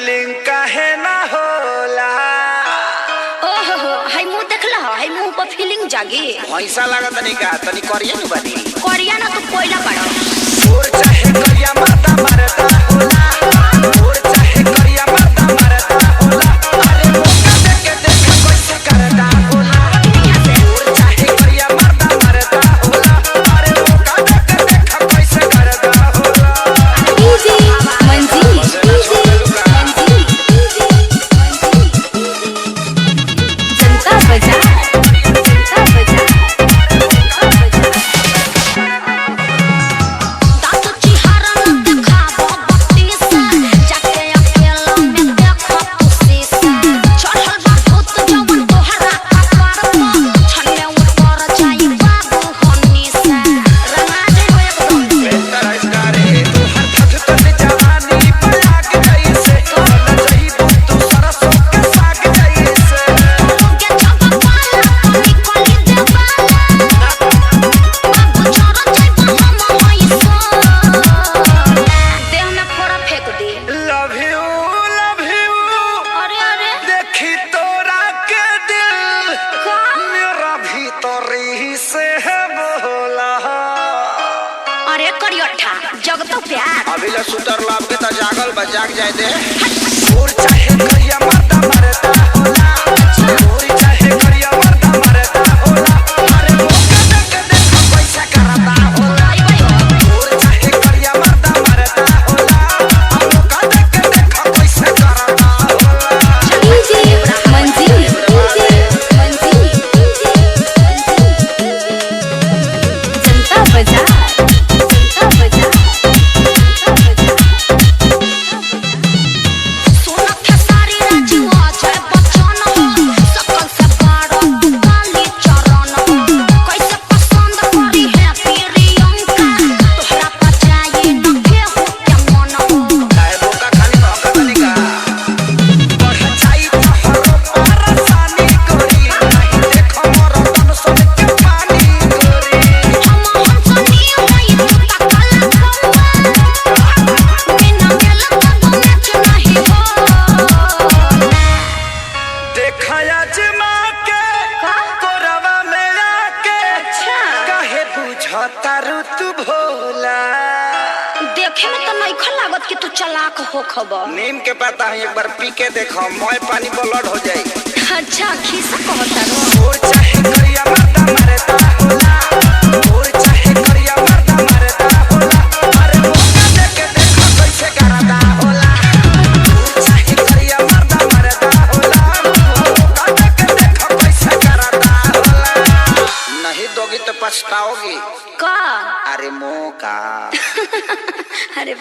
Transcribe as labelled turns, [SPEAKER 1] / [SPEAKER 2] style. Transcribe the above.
[SPEAKER 1] Feeling काहे ना होला।
[SPEAKER 2] ओहो हाय मुंह देखला हाय मुंह पर फीलिंग जागी
[SPEAKER 1] पैसा लागत नहीं का तनी करिया नु बनी
[SPEAKER 2] करिया ना तू कोयला पड़ो
[SPEAKER 1] और चाहे करिया मरदा मरदा होला और चाहे करिया मरदा मरदा होला अरे मौका देके देख कैसे करदा होला और चाहे करिया मरदा मरदा होला अरे मौका देके देख कैसे करदा होला।
[SPEAKER 2] डीजे मंजीर जनता बजा जग तो प्यार
[SPEAKER 1] अभी ले सुतर लाभ के त जागल बजाग जाए दे और चाहे करिया मरदा मरदा होला और चाहे करिया मरदा मरदा होला अरे मौका देके देख पैसा करदा होला और चाहे करिया मरदा मरदा होला मौका देके देख पैसा करदा होला।
[SPEAKER 2] डीजे मंजीर जनता बजा
[SPEAKER 1] तू भोला
[SPEAKER 2] देखे में तो नहीं लागत कि तू चालाक हो खबर
[SPEAKER 1] नीम के पता है एक बार पी के देखो मोय पानी ब्लड हो जाए।
[SPEAKER 2] अच्छा खीसा कहता रो
[SPEAKER 1] और चाहे करिया मरदा मरदा होला और चाहे करिया मरदा मरदा होला अरे मौका देके देख कैसे करदा होला और चाहे करिया मरदा मरदा होला मौका देके देख कैसे करदा होला। नहीं दोगी तो पछताओगी
[SPEAKER 2] का
[SPEAKER 1] अरे मौका
[SPEAKER 2] अरे